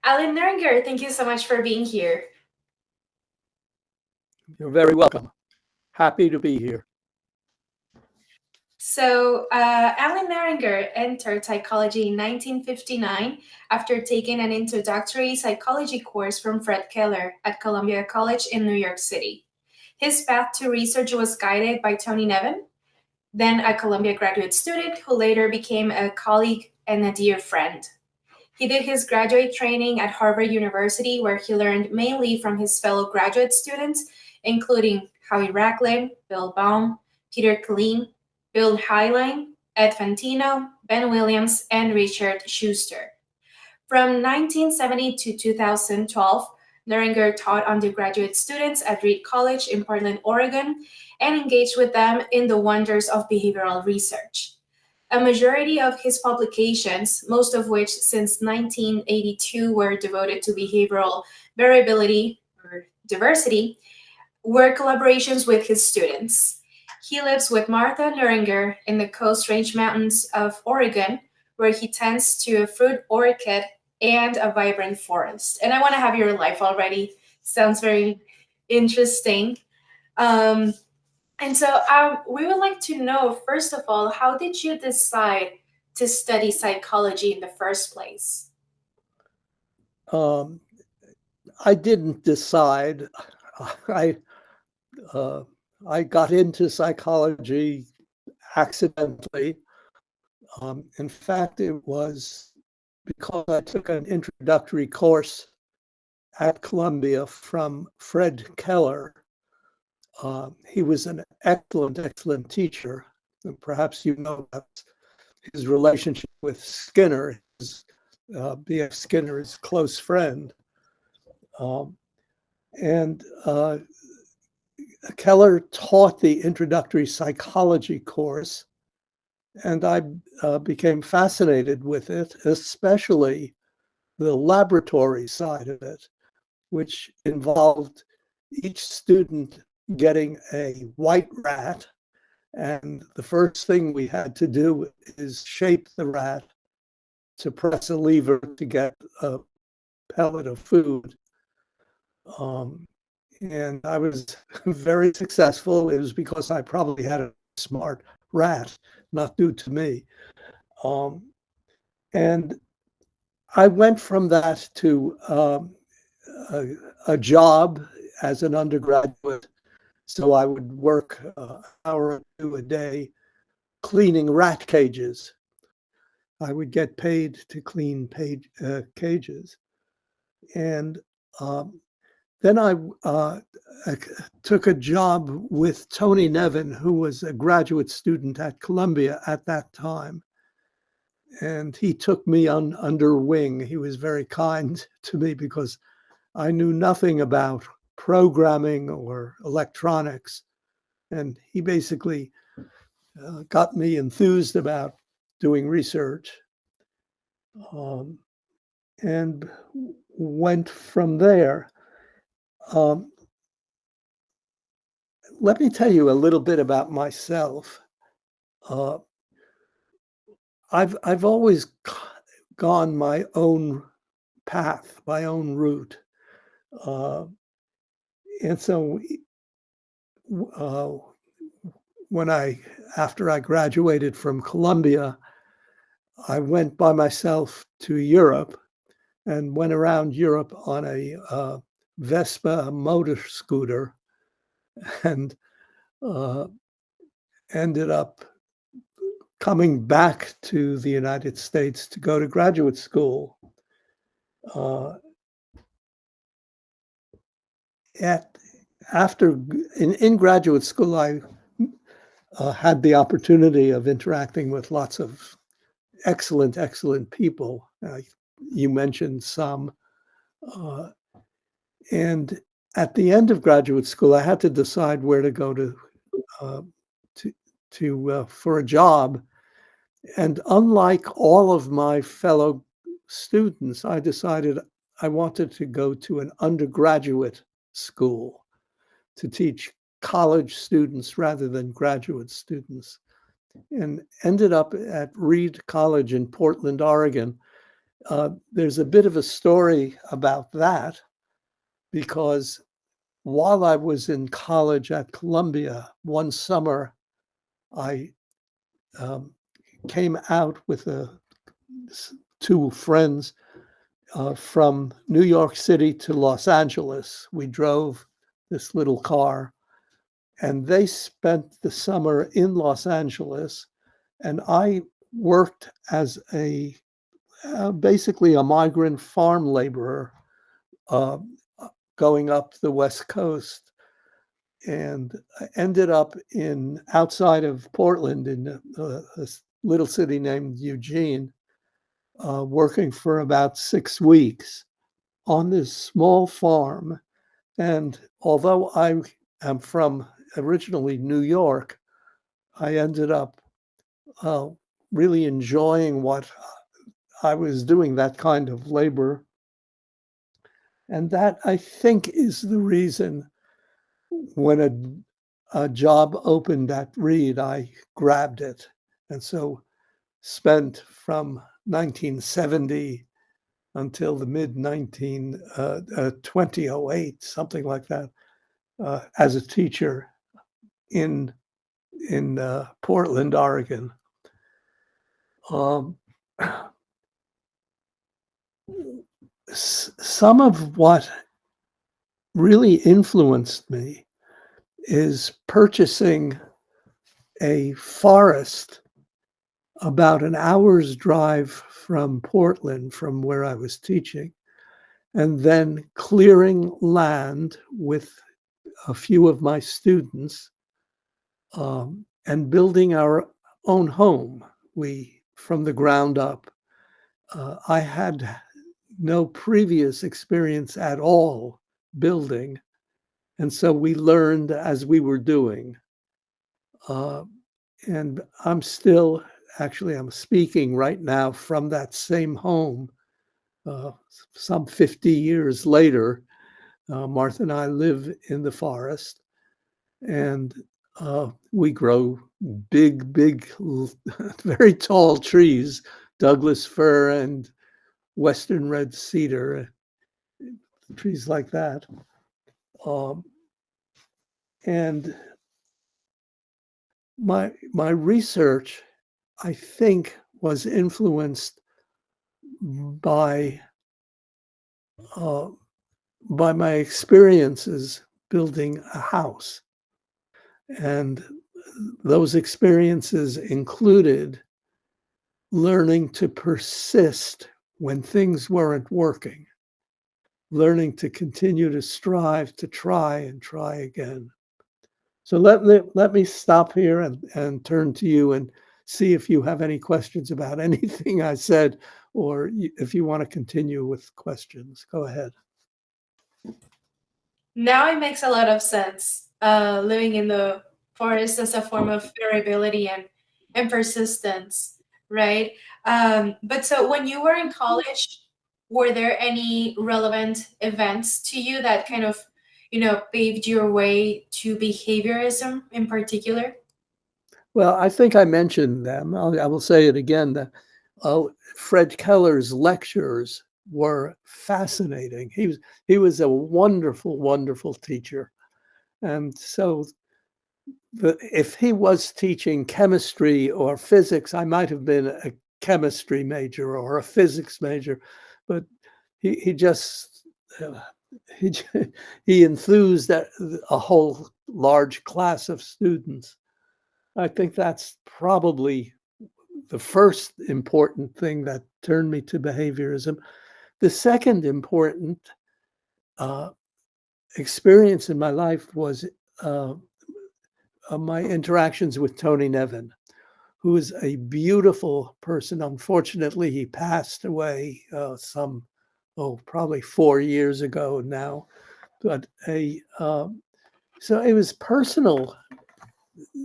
Allen Neuringer, thank you so much for being here. You're very welcome. Happy to be here. So, Allen Neuringer entered psychology in 1959 after taking an introductory psychology course from Fred Keller at Columbia College in New York City. His path to research was guided by Tony Nevin, then a Columbia graduate student who later became a colleague and a dear friend. He did his graduate training at Harvard University, where he learned mainly from his fellow graduate students, including Howie Racklin, Bill Baum, Peter Killeen, Bill Highline, Ed Fantino, Ben Williams, and Richard Schuster. From 1970 to 2012, Neuringer taught undergraduate students at Reed College in Portland, Oregon, and engaged with them in the wonders of behavioral research. A majority of his publications, most of which since 1982 were devoted to behavioral variability or diversity, were collaborations with his students. He lives with Martha Neuringer in the Coast Range Mountains of Oregon, where he tends to a fruit orchid and a vibrant forest. And I want to have your life already. Sounds very interesting. Um, and so we would like to know, first of all, how did you decide to study psychology in the first place? I didn't decide. I got into psychology accidentally. In fact, it was because I took an introductory course at Columbia from Fred Keller. He was an excellent teacher. And perhaps you know about his relationship with Skinner, B.F. Skinner's close friend. Keller taught the introductory psychology course, and I became fascinated with it, especially the laboratory side of it, which involved each student getting a white rat, and the first thing we had to do is shape the rat to press a lever to get a pellet of food. And I was very successful. It was because I probably had a smart rat, not due to me. And I went from that to a job as an undergraduate. So I would work an hour or two a day cleaning rat cages. I would get paid to clean cages. And then I took a job with Tony Nevin, who was a graduate student at Columbia at that time. And he took me under wing. He was very kind to me because I knew nothing about programming or electronics. And he basically got me enthused about doing research and went from there. Let me tell you a little bit about myself. I've always gone my own path, my own route. And so after I graduated from Columbia, I went by myself to Europe and went around Europe on a Vespa motor scooter and ended up coming back to the United States to go to graduate school. In graduate school, I had the opportunity of interacting with lots of excellent people. You mentioned some. And at the end of graduate school, I had to decide where to go for a job. And unlike all of my fellow students, I decided I wanted to go to an undergraduate school to teach college students rather than graduate students, and ended up at Reed College in Portland, Oregon, There's a bit of a story about that, because while I was in college at Columbia, one summer I came out with two friends from New York City to Los Angeles. We drove this little car, and they spent the summer in Los Angeles, and I worked as basically a migrant farm laborer going up the West Coast, and I ended up outside of Portland in a little city named Eugene, working for about 6 weeks on this small farm. And although I am from originally New York, I ended up really enjoying what I was doing, that kind of labor. And that, I think, is the reason when a job opened at Reed, I grabbed it. And so spent from 1970 until the mid 2008, something like that, as a teacher in Portland, Oregon. Some of what really influenced me is purchasing a forest about an hour's drive from Portland, from where I was teaching, and then clearing land with a few of my students and building our own home. From the ground up. I had no previous experience at all building, and so we learned as we were doing. And I'm speaking right now from that same home, some 50 years later. Martha and I live in the forest, and we grow big, very tall trees, Douglas fir and western red cedar, trees like that. And my research, I think, was influenced by my experiences building a house. And those experiences included learning to persist when things weren't working, learning to continue to strive to try and try again. So let me stop here and turn to you and see if you have any questions about anything I said, or if you want to continue with questions. Go ahead. Now it makes a lot of sense. Living in the forest as a form of variability and persistence, right? But so when you were in college, were there any relevant events to you that kind of, paved your way to behaviorism in particular? Well, I think I mentioned them. I will say it again. That Fred Keller's lectures were fascinating. He was a wonderful teacher, and so if he was teaching chemistry or physics, I might have been a chemistry major or a physics major, but he just he enthused a whole large class of students. I think that's probably the first important thing that turned me to behaviorism. The second important experience in my life was my interactions with Tony Nevin, who is a beautiful person. Unfortunately, he passed away probably 4 years ago now. But so it was personal.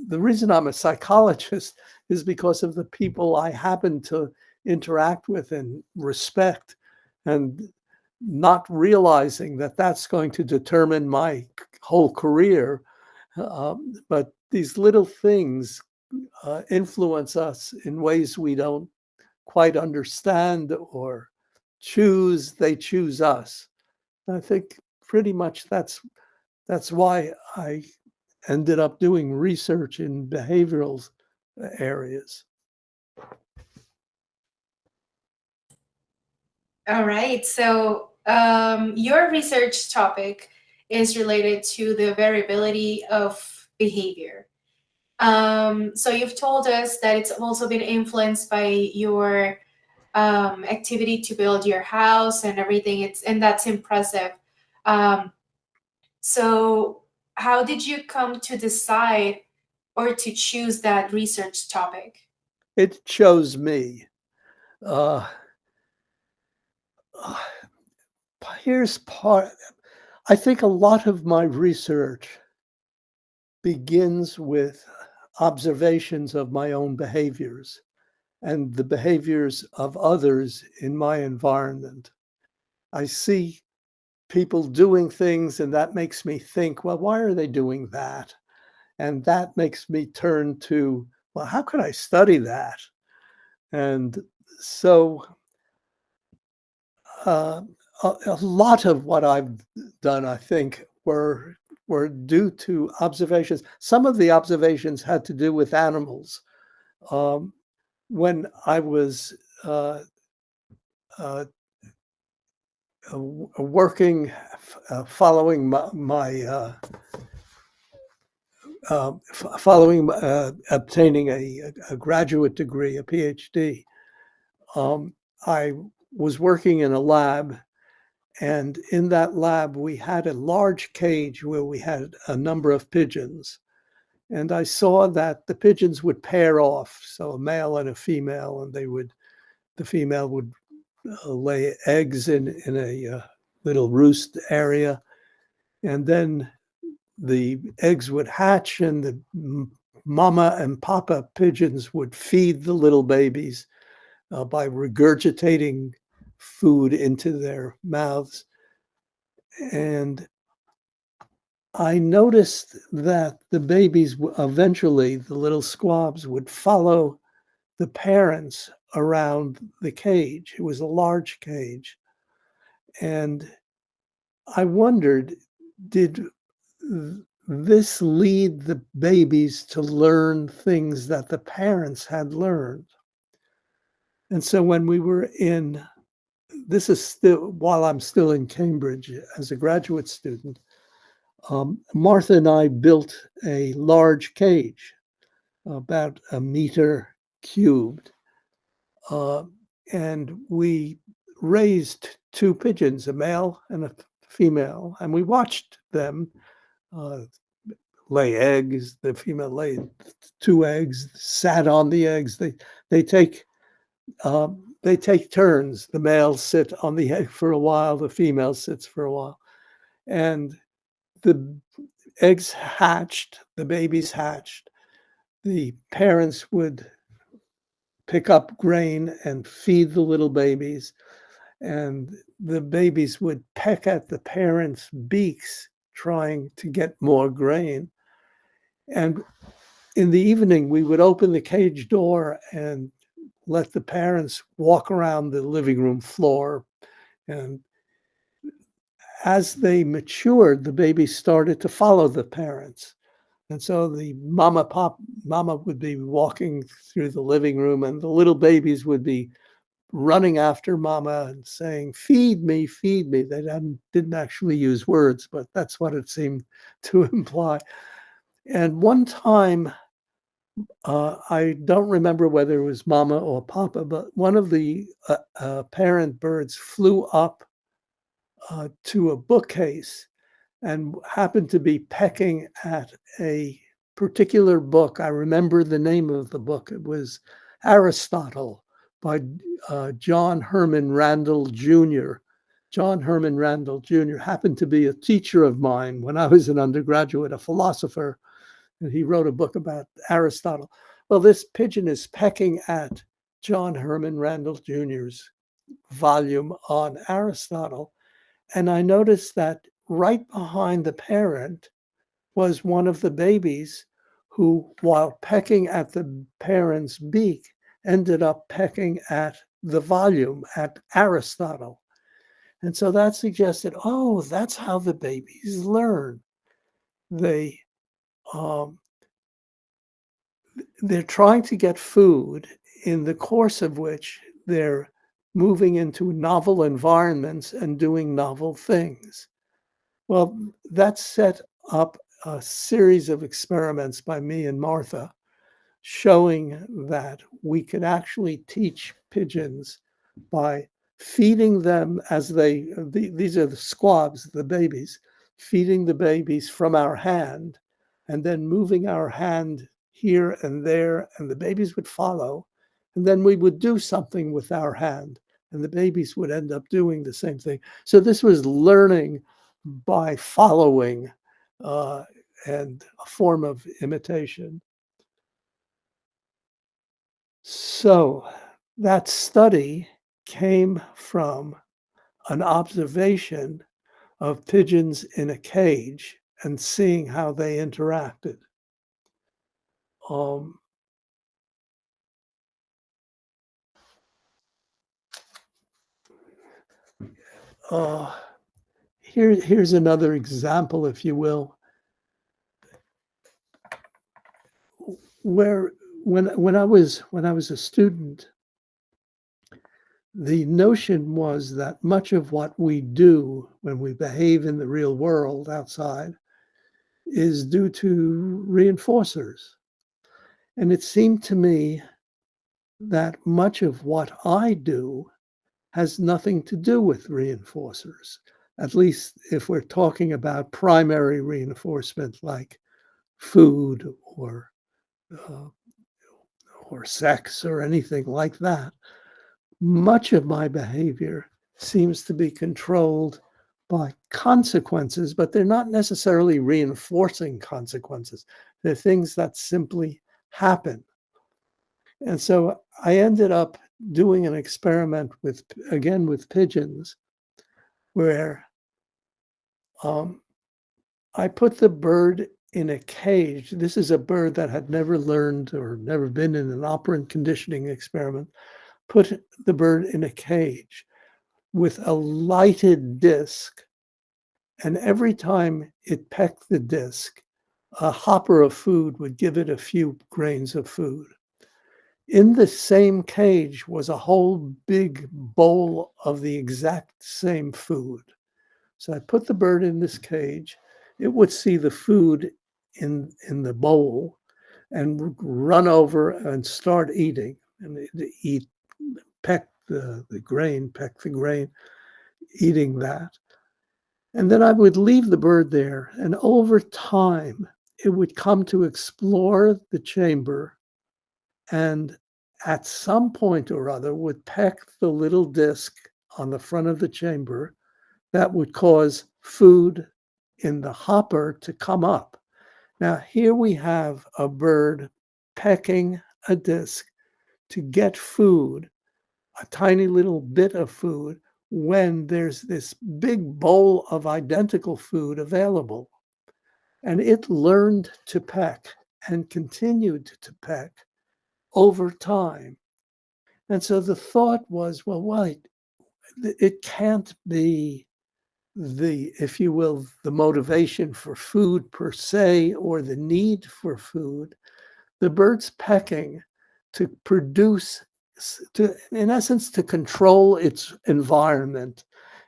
The reason I'm a psychologist is because of the people I happen to interact with and respect, and not realizing that that's going to determine my whole career. But these little things influence us in ways we don't quite understand or they choose us. I think pretty much that's why I ended up doing research in behavioral areas. All right. So your research topic is related to the variability of behavior. So you've told us that it's also been influenced by your activity to build your house and everything. And that's impressive. So how did you come to decide or to choose that research topic? It chose me. Here's part. I think a lot of my research begins with observations of my own behaviors and the behaviors of others in my environment. I see people doing things, and that makes me think, well, why are they doing that? And that makes me turn to, well, how could I study that? And so a lot of what I've done, I think, were due to observations. Some of the observations had to do with animals. When I was working, following obtaining a graduate degree, a PhD, I was working in a lab, and in that lab we had a large cage where we had a number of pigeons, and I saw that the pigeons would pair off, so a male and a female, and the female would lay eggs in a little roost area, and then the eggs would hatch, and the mama and papa pigeons would feed the little babies by regurgitating food into their mouths. And I noticed that the babies, eventually, the little squabs, would follow the parents around the cage. It was a large cage. And I wondered, did this lead the babies to learn things that the parents had learned? And so when we were this is still while I'm still in Cambridge as a graduate student, Martha and I built a large cage, about 1 meter cubed, and we raised 2 pigeons, a male and a female, and we watched them lay eggs. The female laid 2 eggs, sat on the eggs. They take turns. The males sit on the egg for a while, the female sits for a while. And the eggs hatched, the babies hatched. The parents would pick up grain and feed the little babies, and the babies would peck at the parents' beaks trying to get more grain. And in the evening, we would open the cage door and let the parents walk around the living room floor. And as they matured, the babies started to follow the parents. And so the mama would be walking through the living room, and the little babies would be running after mama and saying, feed me, feed me. They didn't actually use words, but that's what it seemed to imply. And one time, I don't remember whether it was mama or papa, but one of the parent birds flew up to a bookcase and happened to be pecking at a particular book. I remember the name of the book. It was Aristotle by John Herman Randall Jr. John Herman Randall Jr. happened to be a teacher of mine when I was an undergraduate, a philosopher, and he wrote a book about Aristotle. Well, this pigeon is pecking at John Herman Randall Jr.'s volume on Aristotle, and I noticed that right behind the parent was one of the babies who, while pecking at the parent's beak, ended up pecking at the volume, at Aristotle. And so that suggested, oh, that's how the babies learn. They're trying to get food, in the course of which they're moving into novel environments and doing novel things. Well, that set up a series of experiments by me and Martha, showing that we could actually teach pigeons by feeding them as these are the squabs, the babies, feeding the babies from our hand, and then moving our hand here and there, and the babies would follow. And then we would do something with our hand, and the babies would end up doing the same thing. So this was learning by following, and a form of imitation. So that study came from an observation of pigeons in a cage and seeing how they interacted. Here's another example, if you will, where when I was a student, the notion was that much of what we do when we behave in the real world outside is due to reinforcers. And it seemed to me that much of what I do has nothing to do with reinforcers, at least if we're talking about primary reinforcement like food or sex or anything like that. Much of my behavior seems to be controlled by consequences, but they're not necessarily reinforcing consequences. They're things that simply happen. And so I ended up doing an experiment with pigeons, where I put the bird in a cage. This is a bird that had never learned or never been in an operant conditioning experiment. Put the bird in a cage with a lighted disc, and every time it pecked the disc, a hopper of food would give it a few grains of food. In the same cage was a whole big bowl of the exact same food. So I put the bird in this cage. It would see the food in the bowl and run over and start eating, and eat, peck the grain, eating that. And then I would leave the bird there, and over time, it would come to explore the chamber, and at some point or other would peck the little disc on the front of the chamber that would cause food in the hopper to come up. Now, here we have a bird pecking a disc to get food, a tiny little bit of food, when there's this big bowl of identical food available. And it learned to peck and continued to peck over time. And so the thought was, well, wait, it can't be if you will, the motivation for food per se, or the need for food. The bird's pecking to produce, in essence, to control its environment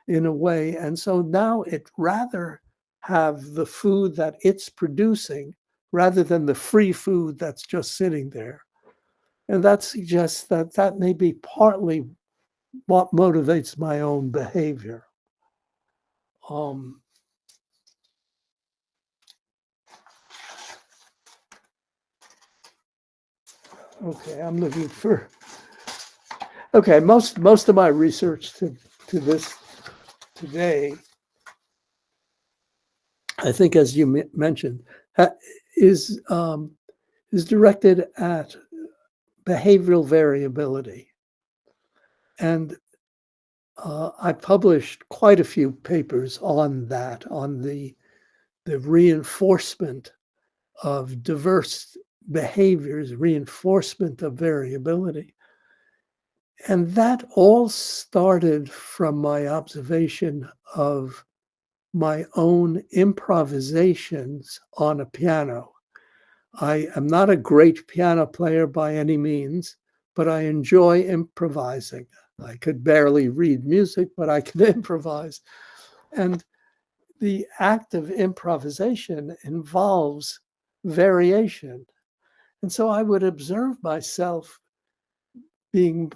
in a way. And so now it rather have the food that it's producing rather than the free food that's just sitting there. And that suggests that may be partly what motivates my own behavior. Okay, I'm looking for. Okay, most of my research to this today, I think, as you mentioned, is directed at behavioral variability, and I published quite a few papers on that, on the reinforcement of diverse behaviors, reinforcement of variability. And that all started from my observation of my own improvisations on a piano. I am not a great piano player by any means, but I enjoy improvising. I could barely read music, but I could improvise. And the act of improvisation involves variation. And so I would observe myself being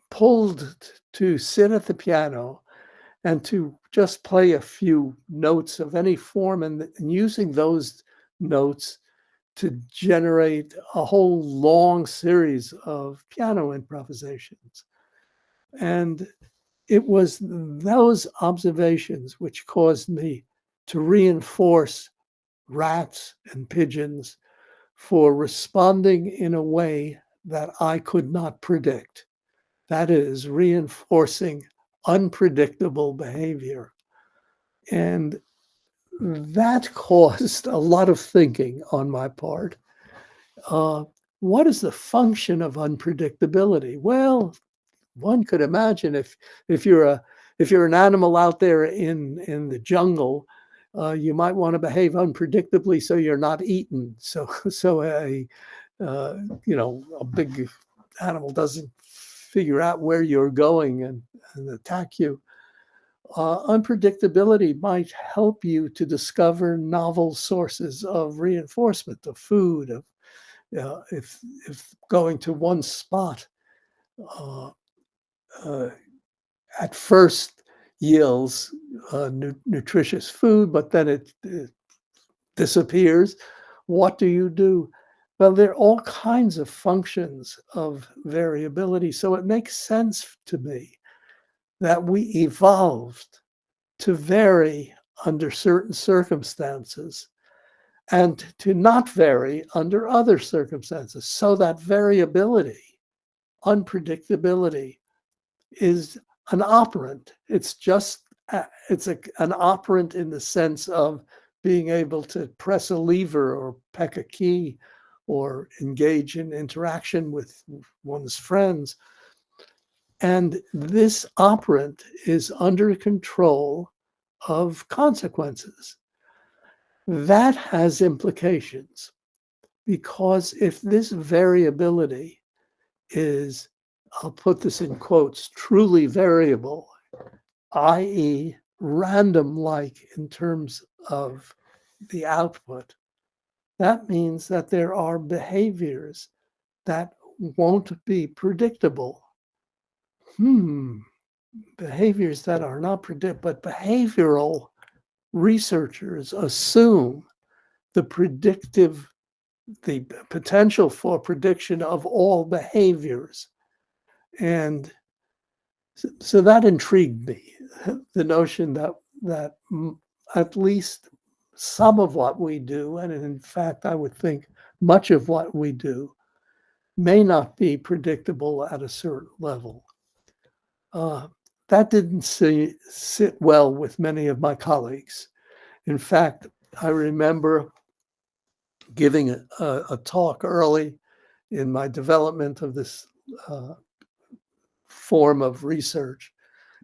pulled to sit at the piano and to just play a few notes of any form and using those notes to generate a whole long series of piano improvisations. And it was those observations which caused me to reinforce rats and pigeons for responding in a way that I could not predict. That is, reinforcing unpredictable behavior. And that caused a lot of thinking on my part. What is the function of unpredictability? Well, one could imagine if you're an animal out there in the jungle, you might want to behave unpredictably so you're not eaten. So a big animal doesn't figure out where you're going and attack you. Unpredictability might help you to discover novel sources of reinforcement, of food, of if going to one spot at first yields nutritious food, but then it disappears. What do you do? Well, there are all kinds of functions of variability. So it makes sense to me that we evolved to vary under certain circumstances and to not vary under other circumstances. So that variability, unpredictability, is an operant. It's just, an operant in the sense of being able to press a lever or peck a key or engage in interaction with one's friends. And this operant is under control of consequences. That has implications because if this variability is, I'll put this in quotes, truly variable, i.e. random-like in terms of the output, that means that there are behaviors that won't be predictable. Behaviors that are not predictable, but behavioral researchers assume the potential for prediction of all behaviors. And so that intrigued me, the notion that at least some of what we do, and in fact, I would think much of what we do, may not be predictable at a certain level. That didn't sit well with many of my colleagues. In fact, I remember giving a talk early in my development of this form of research,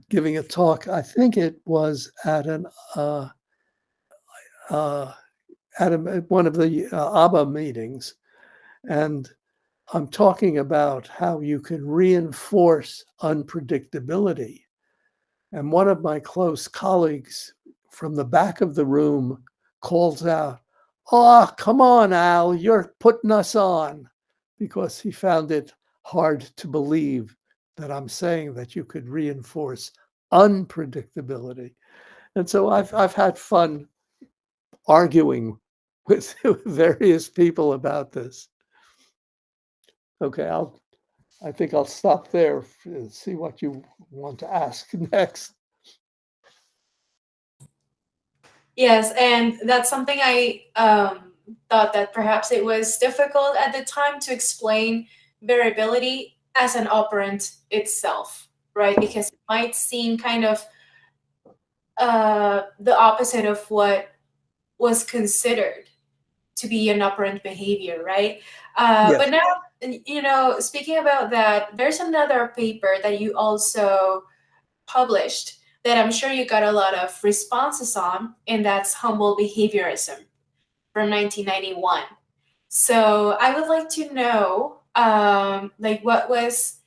giving a talk. I think it was at one of the ABBA meetings, and I'm talking about how you can reinforce unpredictability. And one of my close colleagues from the back of the room calls out, "Oh, come on, Al, you're putting us on," because he found it hard to believe that I'm saying that you could reinforce unpredictability. And so I've had fun arguing with various people about this. Okay, I think I'll stop there and see what you want to ask next. Yes, and that's something I thought that perhaps it was difficult at the time to explain variability as an operant itself, right? Because it might seem kind of the opposite of what was considered to be an operant behavior, right? Yes. But now you know, speaking about that, there's another paper that you also published that I'm sure you got a lot of responses on, and that's humble behaviorism from 1991. So I would like to know, like, what was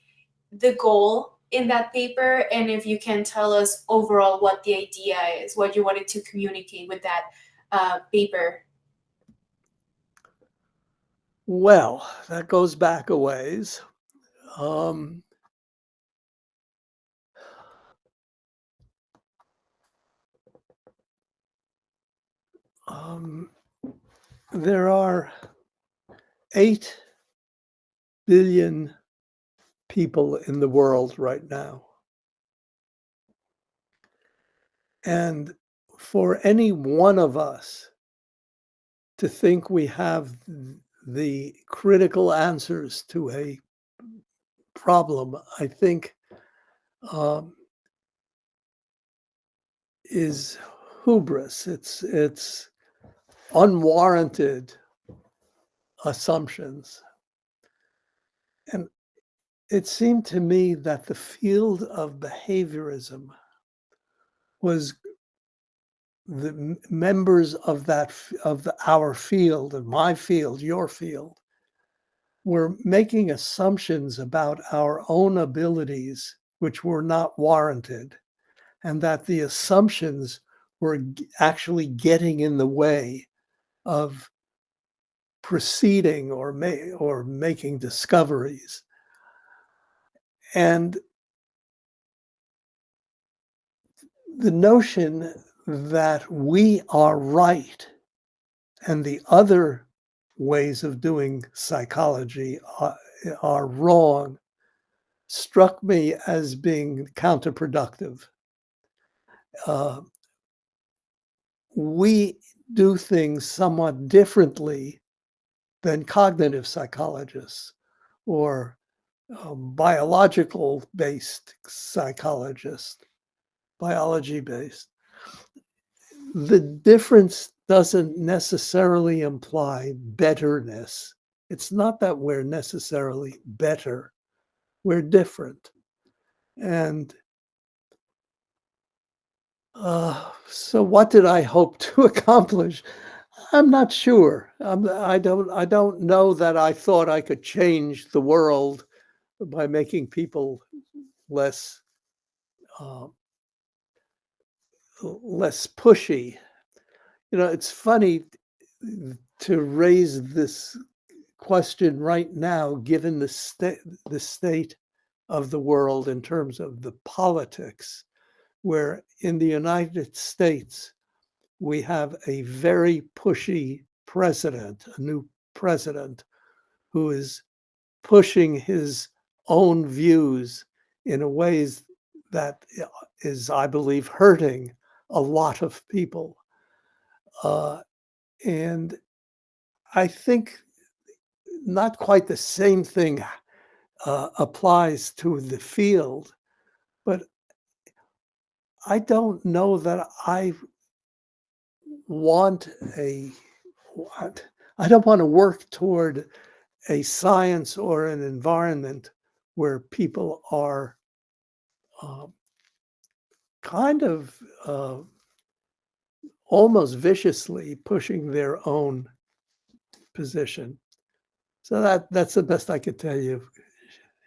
the goal in that paper, and if you can tell us overall what the idea is, what you wanted to communicate with that paper. Well, that goes back a ways. Um, there are 8 billion people in the world right now. And for any one of us to think we have the critical answers to a problem, I think is hubris. It's unwarranted assumptions. And it seemed to me that the field of behaviorism was the members of our field, of my field, your field, were making assumptions about our own abilities which were not warranted, and that the assumptions were actually getting in the way of proceeding or making discoveries. And the notion that we are right and the other ways of doing psychology are wrong struck me as being counterproductive. We do things somewhat differently than cognitive psychologists or biological-based psychologists, biology-based. The difference doesn't necessarily imply betterness. It's not that we're necessarily better. We're different. And so what did I hope to accomplish? I'm not sure. I don't know that I thought I could change the world by making people less pushy. You know, it's funny to raise this question right now, given the state of the world in terms of the politics, where in the United States, we have a very pushy president, a new president, who is pushing his own views in a ways that is, I believe, hurting a lot of people. And I think not quite the same thing applies to the field, but I don't know that I don't want to work toward a science or an environment where people are kind of almost viciously pushing their own position. So that's the best I could tell you,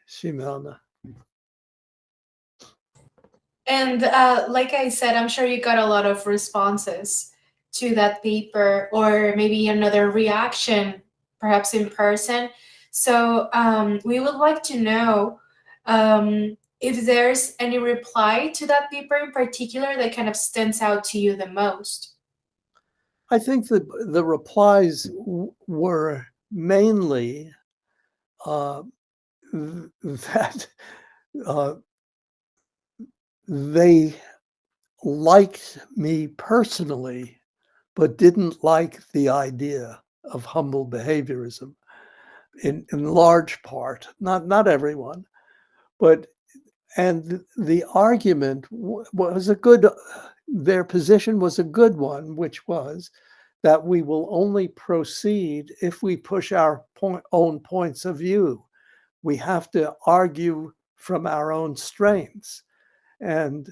Shimona. And like I said, I'm sure you got a lot of responses to that paper, or maybe another reaction, perhaps in person. So we would like to know if there's any reply to that paper in particular that kind of stands out to you the most. I think that the replies were mainly that they liked me personally, but didn't like the idea of humble behaviorism in large part, not everyone, and the argument was their position was a good one, which was that we will only proceed if we push our own points of view. We have to argue from our own strengths, and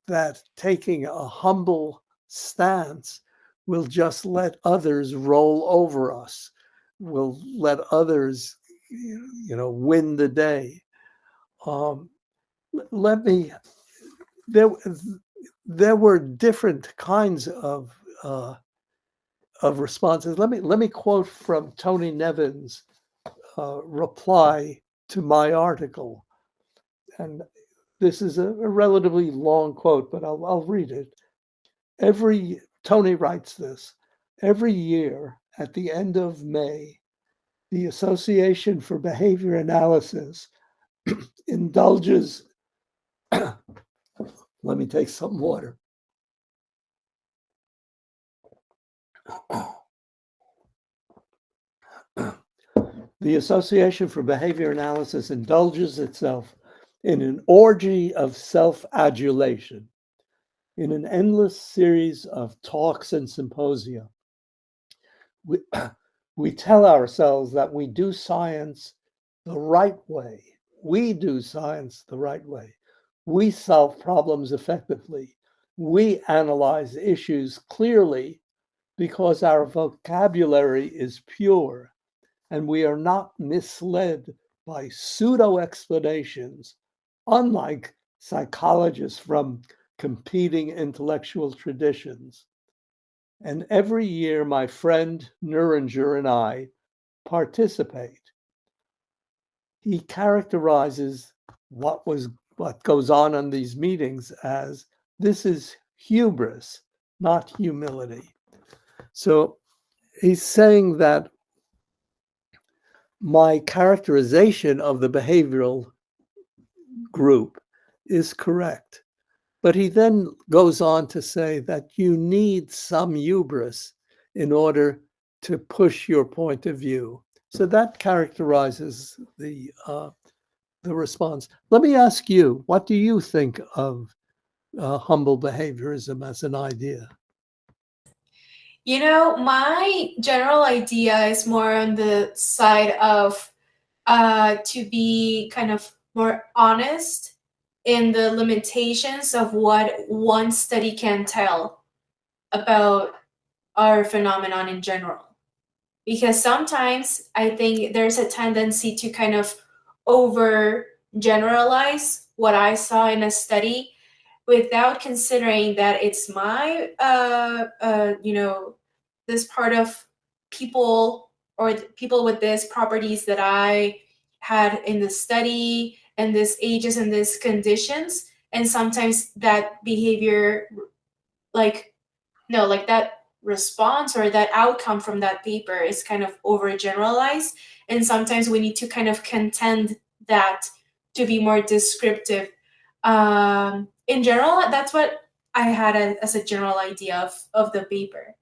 that taking a humble stance will just let others roll over us, will let others, win the day. There were different kinds of responses. Let me quote from Tony Nevin's reply to my article, and this is a relatively long quote, but I'll read it. Tony writes this: every year at the end of May, the Association for Behavior Analysis indulges. Let me take some water. The Association for Behavior Analysis indulges itself in an orgy of self-adulation, in an endless series of talks and symposia. We tell ourselves that we do science the right way. We do science the right way. We solve problems effectively. We analyze issues clearly because our vocabulary is pure, and we are not misled by pseudo-explanations, unlike psychologists from competing intellectual traditions. And every year, my friend Neuringer and I participate. He characterizes what goes on in these meetings as, this is hubris, not humility. So he's saying that my characterization of the behavioral group is correct. But he then goes on to say that you need some hubris in order to push your point of view. So that characterizes the response. Let me ask you, what do you think of humble behaviorism as an idea? My general idea is more on the side of to be kind of more honest in the limitations of what one study can tell about our phenomenon in general. Because sometimes I think there's a tendency to kind of over generalize what I saw in a study without considering that it's my, this part of people or people with these properties that I had in the study and these ages and these conditions. And sometimes that behavior, that response or that outcome from that paper is kind of overgeneralized. And sometimes we need to kind of contend that to be more descriptive. In general, that's what I had as a general idea of the paper.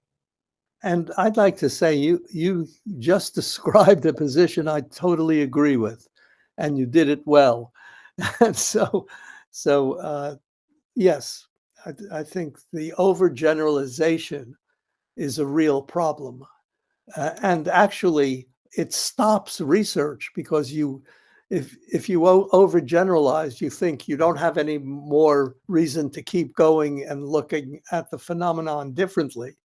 And I'd like to say you just described a position I totally agree with, and you did it well. And so yes, I think the overgeneralization is a real problem. And actually, it stops research because if you overgeneralize, you think you don't have any more reason to keep going and looking at the phenomenon differently.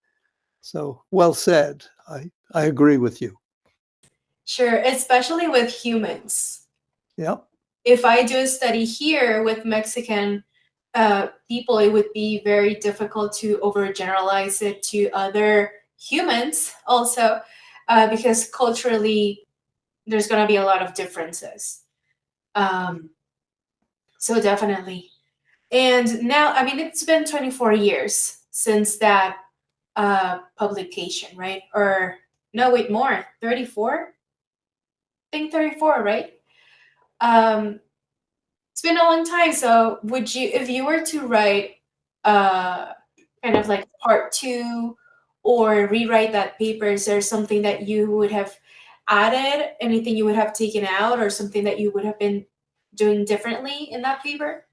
So well said. I agree with you. Sure, especially with humans. Yep. If I do a study here with Mexican people, it would be very difficult to overgeneralize it to other humans also, because culturally there's going to be a lot of differences. So definitely. And now, I mean, it's been 24 years since that publication, right? Or no, wait, more, 34? I think 34, right? It's been a long time. So would you, if you were to write kind of like part 2 or rewrite that paper, is there something that you would have added, anything you would have taken out, or something that you would have been doing differently in that paper?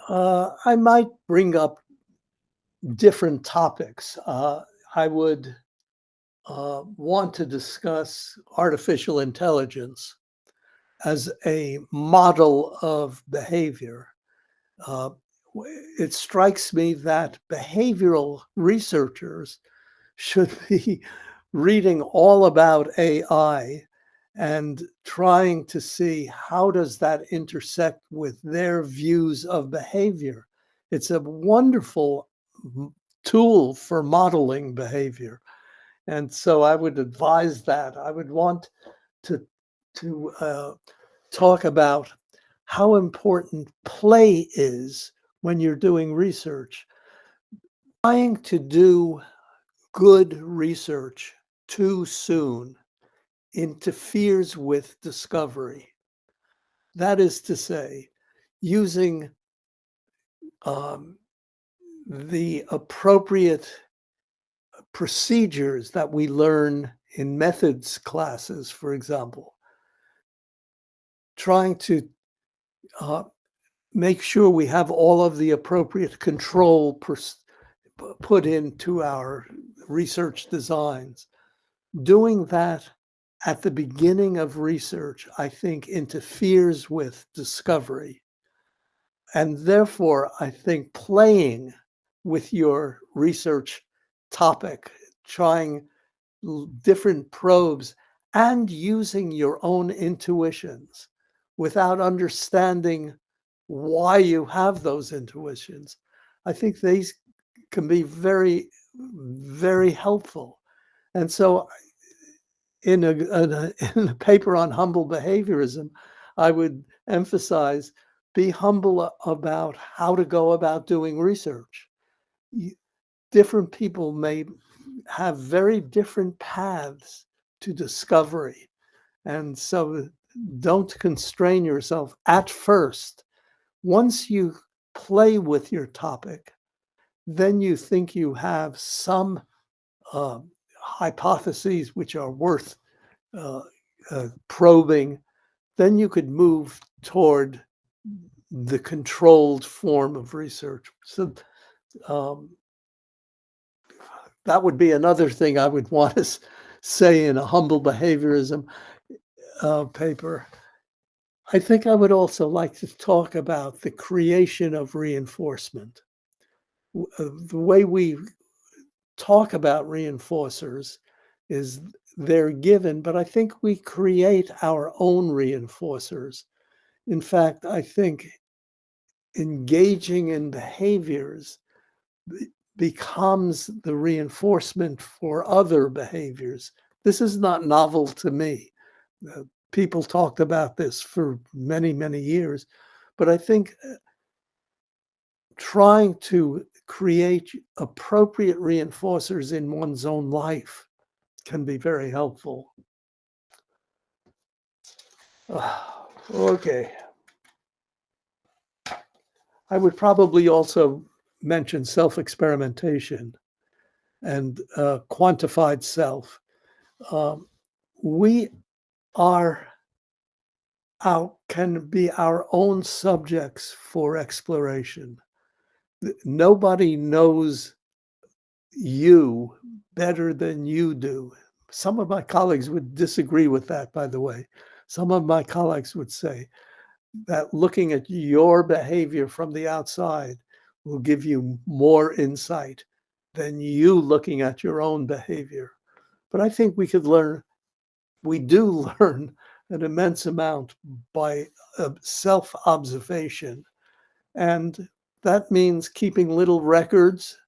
I might bring up different topics. I would want to discuss artificial intelligence as a model of behavior, it strikes me that behavioral researchers should be reading all about AI and trying to see how does that intersect with their views of behavior. It's a wonderful tool for modeling behavior. And so I would advise that. I would want to talk about how important play is when you're doing research. Trying to do good research too soon interferes with discovery. That is to say, using the appropriate procedures that we learn in methods classes, for example, trying to make sure we have all of the appropriate control put into our research designs. Doing that at the beginning of research, I think, interferes with discovery. And therefore, I think playing with your research topic, trying different probes, and using your own intuitions without understanding why you have those intuitions, I think these can be very, very helpful. And so in a paper on humble behaviorism, I would emphasize be humble about how to go about doing research. Different people may have very different paths to discovery. And so don't constrain yourself at first. Once you play with your topic, then you think you have some hypotheses which are worth probing, then you could move toward the controlled form of research. So that would be another thing I would want to say in a humble behaviorism paper. I think I would also like to talk about the creation of reinforcement. The way we talk about reinforcers is they're given, but I think we create our own reinforcers. In fact, I think engaging in behaviors becomes the reinforcement for other behaviors. This is not novel to me. People talked about this for many, many years, but I think trying to create appropriate reinforcers in one's own life can be very helpful. Okay. I would probably also mention self-experimentation and quantified self. We can be our own subjects for exploration. Nobody knows you better than you do. Some of my colleagues would disagree with that, by the way. Some of my colleagues would say that looking at your behavior from the outside will give you more insight than you looking at your own behavior. But I think we do learn an immense amount by self-observation. And that means keeping little records,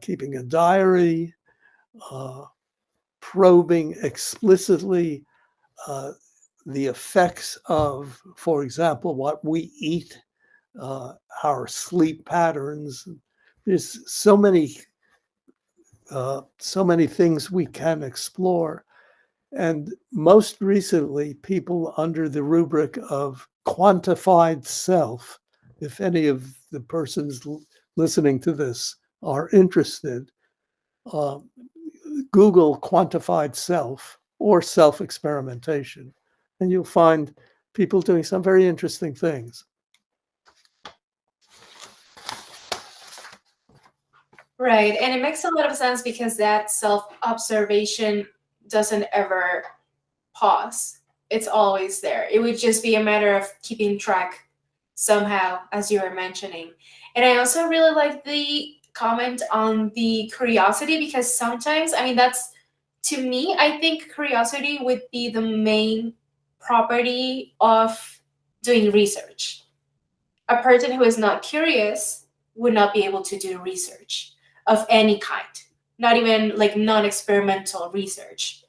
keeping a diary, probing explicitly the effects of, for example, what we eat, our sleep patterns. There's so many things we can explore. And most recently, people under the rubric of quantified self, if any of the persons listening to this are interested, Google quantified self or self-experimentation, and you'll find people doing some very interesting things. Right. And it makes a lot of sense because that self-observation doesn't ever pause. It's always there. It would just be a matter of keeping track somehow, as you were mentioning. And I also really like the comment on the curiosity because sometimes, I mean, that's to me, I think curiosity would be the main property of doing research. A person who is not curious would not be able to do research of any kind, not even like non-experimental research,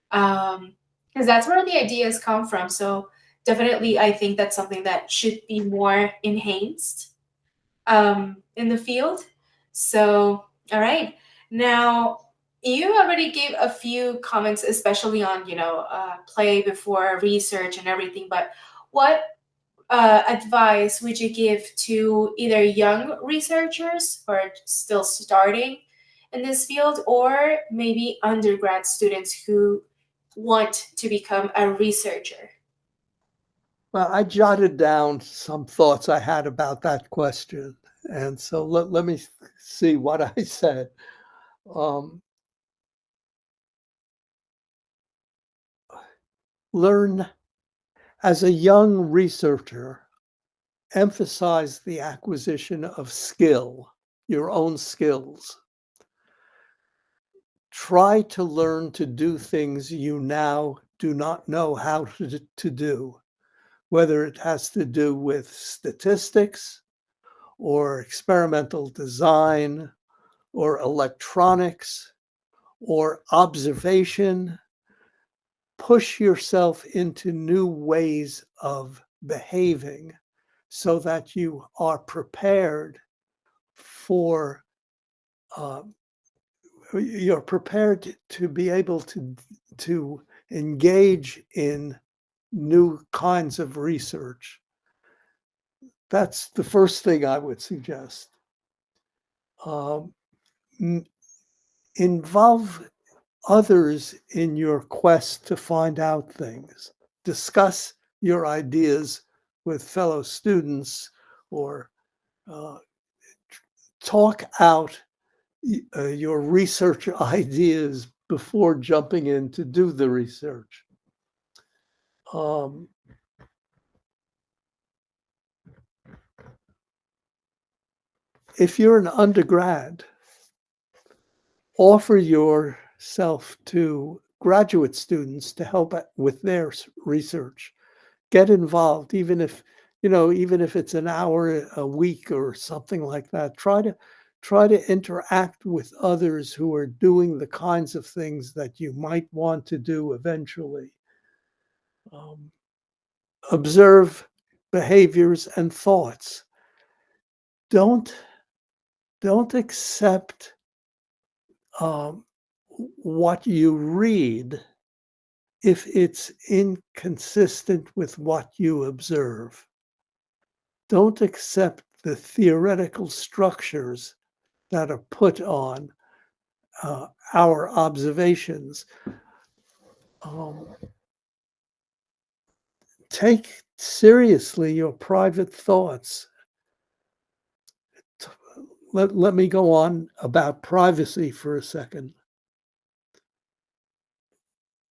because that's where the ideas come from. So definitely, I think that's something that should be more enhanced in the field. So, all right, now you already gave a few comments, especially on play before research and everything. But what advice would you give to either young researchers who are still starting in this field, or maybe undergrad students who want to become a researcher? Well, I jotted down some thoughts I had about that question. And so let me see what I said. Um, Learn as a young researcher, emphasize the acquisition of skill, your own skills. Try to learn to do things you now do not know how to do, whether it has to do with statistics or experimental design or electronics or observation. Push yourself into new ways of behaving so that you are prepared for you're prepared to be able to engage in new kinds of research. That's the first thing I would suggest. Um, Involve others in your quest to find out things. Discuss your ideas with fellow students or uh, talk out your research ideas before jumping in to do the research. Um, if you're an undergrad, offer yourself to graduate students to help with their research. Get involved, even if it's an hour a week or something like that. Try to interact with others who are doing the kinds of things that you might want to do eventually. Um, Observe behaviors and thoughts. Don't accept um, what you read if it's inconsistent with what you observe. Don't accept the theoretical structures that are put on our observations. Um, Take seriously your private thoughts. Let me go on about privacy for a second.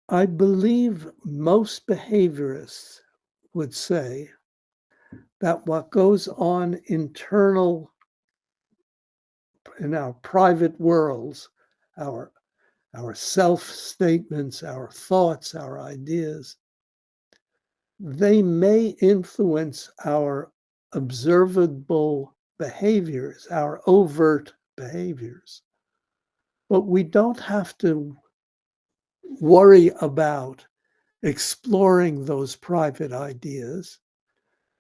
I believe most behaviorists would say that what goes on in our private worlds, our self-statements, our thoughts, our ideas, they may influence our observable behaviors, our overt behaviors. But we don't have to worry about exploring those private ideas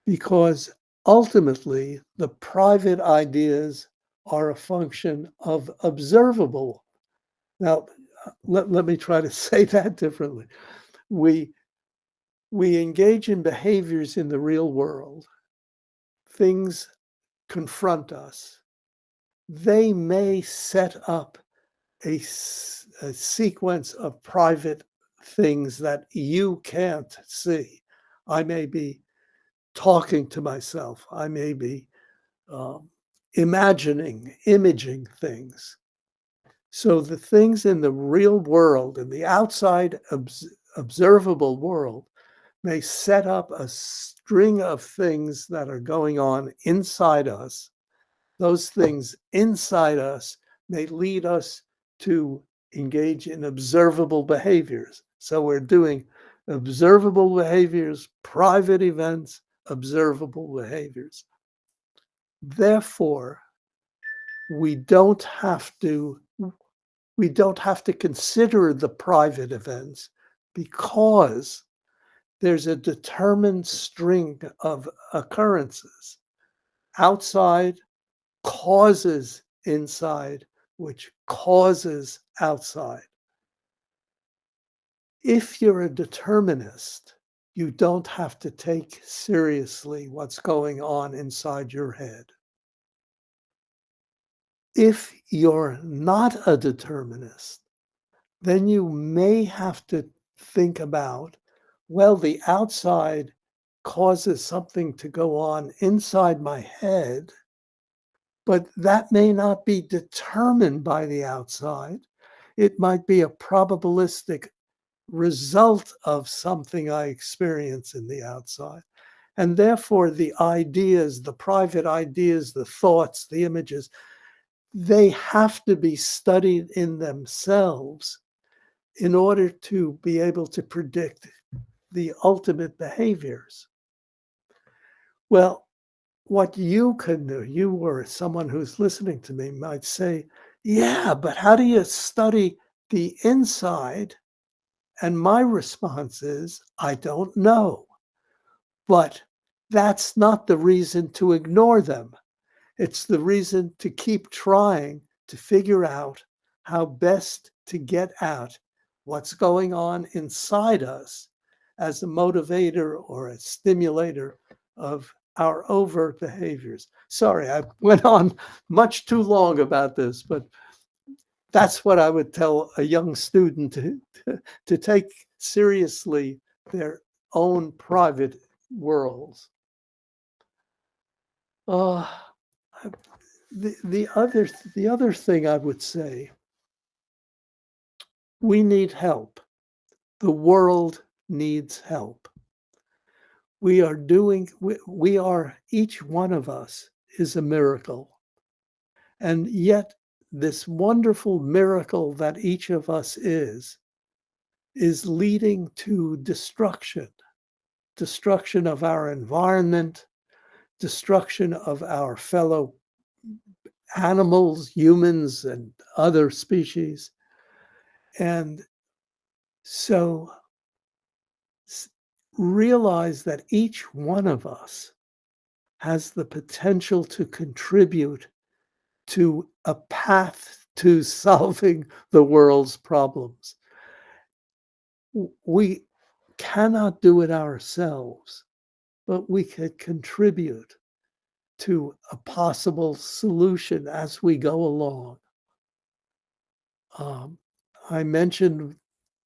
because ultimately the private ideas are a function of observable. Now, let me try to say that differently. We engage in behaviors in the real world. Things confront us. They may set up a sequence of private things that you can't see. I may be talking to myself. I may be imaging things. So the things in the real world, in the outside observable world, may set up a string of things that are going on inside us. Those things inside us may lead us to engage in observable behaviors. So we're doing observable behaviors, private events, observable behaviors. Therefore, we don't have to consider the private events because there's a determined string of occurrences. Outside causes inside, which causes outside. If you're a determinist, you don't have to take seriously what's going on inside your head. If you're not a determinist, then you may have to think about, well, the outside causes something to go on inside my head, but that may not be determined by the outside. It might be a probabilistic result of something I experience in the outside. And therefore, the ideas, the private ideas, the thoughts, the images, they have to be studied in themselves in order to be able to predict the ultimate behaviors. Well, what you can do, you or someone who's listening to me might say, yeah, but how do you study the inside? And my response is, I don't know. But that's not the reason to ignore them. It's the reason to keep trying to figure out how best to get at what's going on inside us as a motivator or a stimulator of our overt behaviors. Sorry, I went on much too long about this, but that's what I would tell a young student to take seriously their own private worlds. The other thing I would say, we need help. The world needs help. Each one of us is a miracle. And yet this wonderful miracle that each of us is leading to destruction of our environment, destruction of our fellow animals, humans, and other species. And so realize that each one of us has the potential to contribute to a path to solving the world's problems. We cannot do it ourselves, but we could contribute to a possible solution as we go along. I mentioned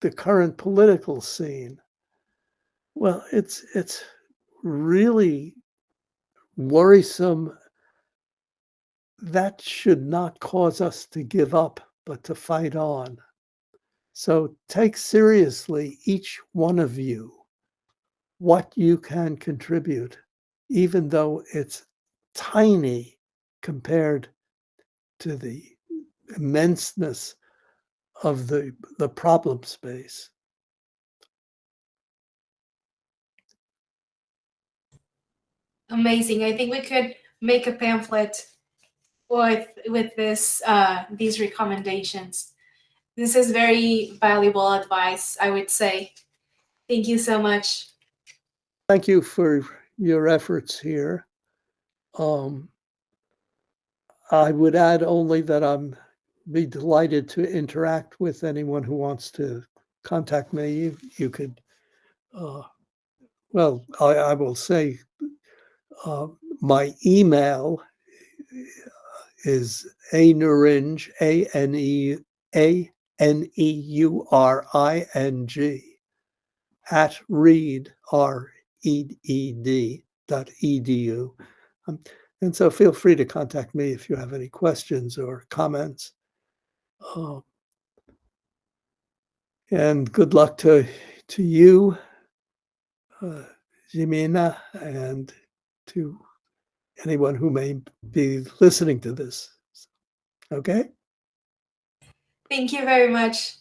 the current political scene. Well, it's really worrisome. That should not cause us to give up, but to fight on. So take seriously, each one of you, what you can contribute, even though it's tiny compared to the immenseness of the problem space. Amazing. I think we could make a pamphlet with this these recommendations. This is very valuable advice, I would say. Thank you so much. Thank you for your efforts here. I would add only that I'm be delighted to interact with anyone who wants to contact me. You could, well, I will say my email is aneuringer, ANEURING at reed.edu. And so feel free to contact me if you have any questions or comments. And good luck to you, Jimena, and to anyone who may be listening to this. Okay? Thank you very much.